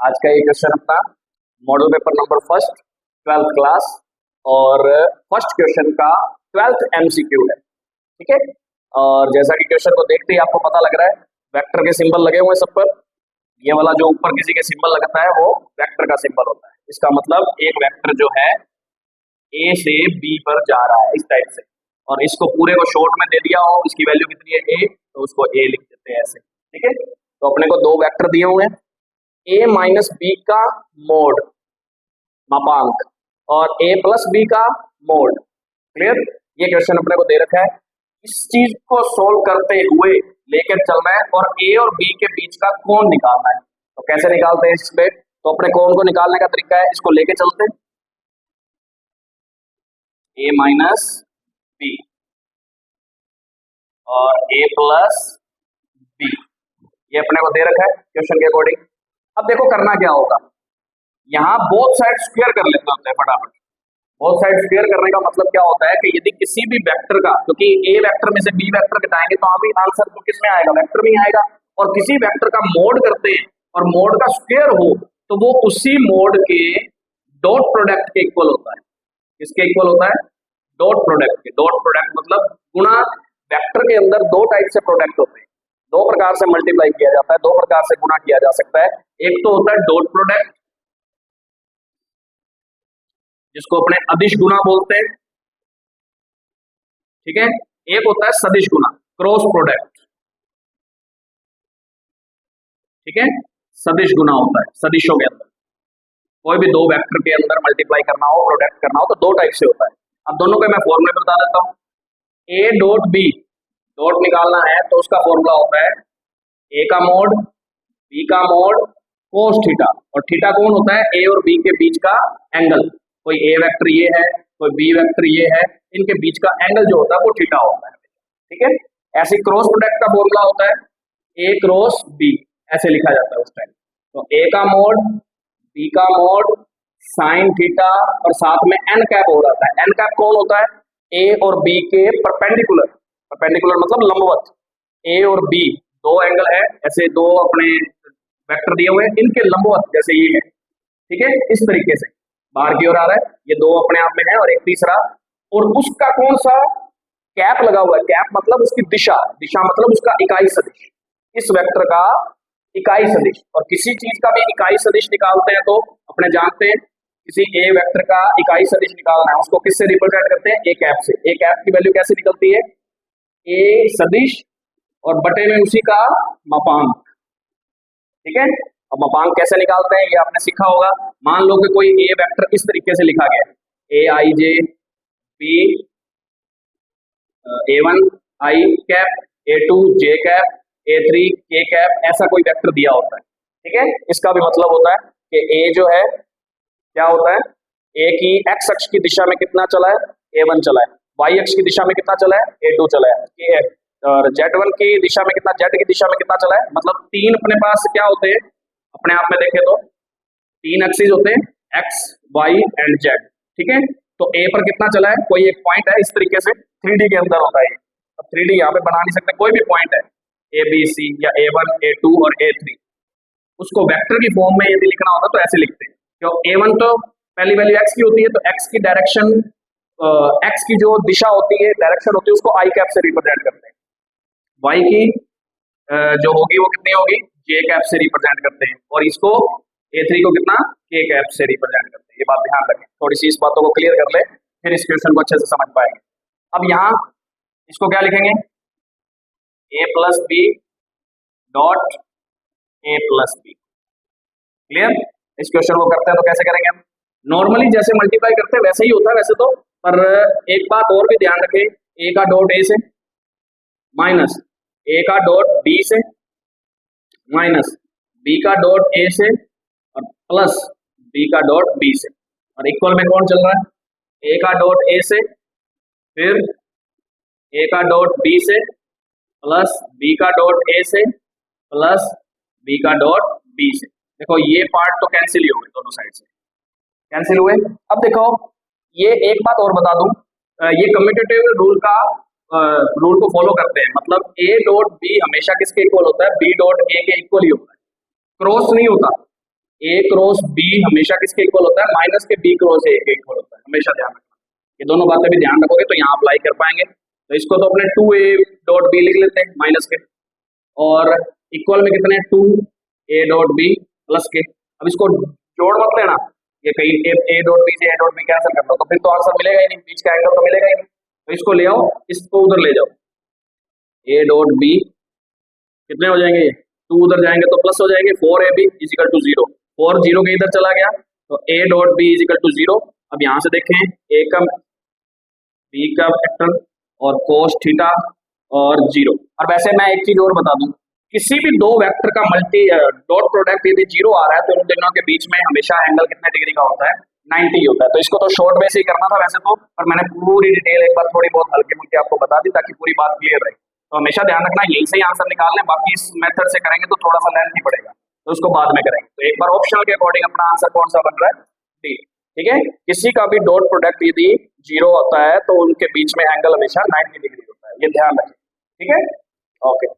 आज का ये क्वेश्चन अपना model paper number first 12th class और फर्स्ट क्वेश्चन का 12th एमसीक्यू है। ठीक है, और जैसा कि क्वेश्चन को देखते ही आपको पता लग रहा है वेक्टर के सिंबल लगे हुए सब पर। ये वाला जो ऊपर किसी के सिंबल लगता है वो वेक्टर का सिंबल होता है। इसका मतलब एक वेक्टर जो है ए से बी पर जा रहा है इस टाइप से, और इसको पूरे को शॉर्ट में दे दिया हो, इसकी वैल्यू कितनी है ए, तो उसको ए लिख देते हैं ऐसे। ठीक है, तो अपने को दो वेक्टर दिए हुए हैं, ए माइनस बी का मोड मापांक और ए प्लस बी का मोड। क्लियर, ये क्वेश्चन अपने को दे रखा है। इस चीज को सोल्व करते हुए लेकर चलना है और ए और बी के बीच का कोण निकालना है। तो कैसे निकालते हैं इसमें, तो अपने कोण को निकालने का तरीका है, इसको लेके चलते हैं ए माइनस बी और ए प्लस बी, ये अपने को दे रखा है क्वेश्चन के अकॉर्डिंग। अब देखो करना क्या होगा, यहाँ बोथ साइड स्क्वायर कर लेते होते हैं फटाफट। बोथ साइड स्क्वायर करने का मतलब क्या होता है कि यदि किसी भी वेक्टर का, क्योंकि ए वेक्टर में से बी वेक्टर घटाएंगे तो अभी आंसर तो किस में आएगा, वेक्टर में ही आएगा। और किसी वेक्टर का मोड करते हैं और मोड का स्क्वायर हो तो वो उसी मोड के डॉट प्रोडक्ट के इक्वल होता है। किसके इक्वल होता है, डॉट प्रोडक्ट के। डॉट प्रोडक्ट मतलब गुणा। वेक्टर के अंदर दो टाइप से प्रोडक्ट होते हैं, दो प्रकार से मल्टीप्लाई किया जाता है, दो प्रकार से गुणा किया जा सकता है। एक तो होता है डॉट प्रोडक्ट जिसको अपने अदिश गुणा बोलते हैं, ठीक है। एक होता है सदिश गुणा, क्रॉस प्रोडक्ट, ठीक है। सदिश गुणा होता है सदिशों के अंदर, कोई भी दो वेक्टर के अंदर मल्टीप्लाई करना हो, प्रोडक्ट करना हो तो दो टाइप से होता है। अब दोनों के मैं फॉर्मूले बता देता हूं। ए डॉट बी, डॉट निकालना है तो उसका फॉर्मूला होता है ए का मोड बी का मोड कोस थीटा, और थीटा कौन होता है, ए और बी के बीच का एंगल। कोई ए वेक्टर ये है, कोई बी वेक्टर ये है, इनके बीच का एंगल जो होता है वो थीटा होता है। ठीक है, ऐसे क्रॉस प्रोडक्ट का फॉर्मूला होता है ए क्रॉस बी, ऐसे लिखा जाता है उस टाइम। तो ए का मोड बी का मोड साइन थीटा और साथ में एन कैप हो रहा है। एन कैप कौन होता है, ए और बी के परपेंडिकुलर, परपेंडिकुलर मतलब लंबवत। ए और बी दो एंगल है, ऐसे दो अपने वेक्टर दिए हुए हैं, इनके लंबवत जैसे ये है। ठीक है, इस तरीके से बाहर की ओर आ रहा है, ये दो अपने आप में है और एक तीसरा, और उसका कौन सा कैप लगा हुआ है। कैप मतलब उसकी दिशा, दिशा मतलब उसका इकाई सदिश, इस वेक्टर का इकाई सदिश। और किसी चीज का भी इकाई सदिश निकालते हैं तो अपने जानते हैं किसी ए वेक्टर का इकाई सदिश निकालना है, उसको किससे रिप्रेजेंट करते हैं, ए कैप से। ए कैप की वैल्यू कैसे निकलती है, ए सदिश और बटे में उसी का मापांक। ठीक है, अब मापांक कैसे निकालते हैं ये आपने सीखा होगा। मान लो कि कोई ए वेक्टर इस तरीके से लिखा गया, ए आई जे बी A1 आई कैप, A2 जे कैप, A3 के कैप, ऐसा कोई वेक्टर दिया होता है। ठीक है, इसका भी मतलब होता है कि ए जो है क्या होता है, ए की एक्स अक्ष की दिशा में कितना चला है, A1 चला है, वाई अक्ष की दिशा में कितना चला है, A2 चला है, और Z1 की दिशा में कितना, Z की दिशा में कितना चला है। मतलब तीन अपने पास क्या होते हैं, अपने आप में देखें तो तीन एक्सिस होते हैं, एक्स वाई एंड जेड। ठीक है, तो ए पर कितना चला है, कोई एक पॉइंट है इस तरीके से 3D के अंदर होता है। अब 3D यहाँ पे बना नहीं सकते, कोई भी पॉइंट है ए बी सी या A1 A2 और A3, उसको वेक्टर की फॉर्म में यदि लिखना होता तो ऐसे लिखते हैं। तो A1 तो पहली वैल्यू एक्स की होती है, तो एक्स की डायरेक्शन, एक्स की जो दिशा होती है, डायरेक्शन होती है, उसको आई कैप से रिप्रेजेंट करते हैं। वाई की जो होगी वो कितनी होगी, जे कैप से रिप्रेजेंट करते हैं, और इसको A3 को कितना, के कैप से रिप्रेजेंट करते हैं। ये बात ध्यान रखें, थोड़ी सी इस बातों को क्लियर कर ले, फिर इस क्वेश्चन को अच्छे से समझ पाएंगे। अब यहाँ इसको क्या लिखेंगे, A plus B dot A plus B. Clear, इस क्वेश्चन को करते हैं तो कैसे करेंगे हम, नॉर्मली जैसे मल्टीप्लाई करते हैं वैसे ही होता है वैसे तो, पर एक बात और भी ध्यान रखें, ए का डॉट ए से माइनस ए का डॉट बी से माइनस बी का डॉट ए से और प्लस बी का डॉट बी से, और इक्वल में कौन चल रहा है, ए का डॉट ए से फिर ए का डॉट बी से प्लस बी का डॉट ए से प्लस बी का डॉट बी से। देखो ये पार्ट तो कैंसिल ही हो गए, दोनों साइड से कैंसिल हुए। अब देखो ये एक बात और बता दूं, ये कम्यूटेटिव रूल का रूल को फॉलो करते हैं, मतलब ए डॉट बी हमेशा किसके इक्वल होता है, बी डॉट ए के इक्वल ही होता है, क्रॉस नहीं होता। ए क्रॉस बी हमेशा किसके इक्वल होता है, माइनस के बी क्रॉस ए के इक्वल होता है, हमेशा ध्यान रखना। ये दोनों बातें भी ध्यान रखोगे तो यहाँ अप्लाई कर पाएंगे। तो इसको तो अपने 2a डॉट बी लिख लेते हैं माइनस के, और इक्वल में कितने 2a डॉट बी प्लस के। अब इसको जोड़ मत लेना, ये कहीं ए डॉट बी से ए डॉट बी कैंसिल कर लो तो फिर तो आंसर मिलेगा ही नहीं, बीच का एंगल तो मिलेगा ही नहीं। तो इसको ले आओ, इसको उधर ले जाओ, ए डॉट बी कितने हो जाएंगे, 2 उधर जाएंगे तो प्लस हो जाएंगे, 4ab इजिकल टू 0, 4 0 के इधर चला गया तो a dot B equal to 0। अब यहाँ से देखें a का b का फैक्टर और cos थीटा और 0। और वैसे मैं एक चीज और बता दूं, किसी भी दो वेक्टर का मल्टी डॉट प्रोडक्ट यदि 0 आ रहा है तो इन दोनों के बीच में हमेशा एंगल कितने डिग्री का होता है, 90 होता है। तो इसको तो शॉर्ट में से ही करना था वैसे तो, पर मैंने पूरी डिटेल एक बार थोड़ी बहुत हल्के मुल्के आपको बता दी ताकि पूरी बात क्लियर रहे। तो हमेशा ध्यान रखना यही से ही आंसर निकालने, बाकी इस मेथड से करेंगे तो थोड़ा सा लेंथ ही पड़ेगा, तो उसको बाद में करेंगे। तो एक बार ऑप्शनल के अकॉर्डिंग अपना आंसर कौन सा बन रहा है, डी। ठीक है, किसी का भी डॉट प्रोडक्ट यदि 0 होता है तो उनके बीच में एंगल हमेशा 90 डिग्री होता है, ये ध्यान रखें। ठीक है, ओके।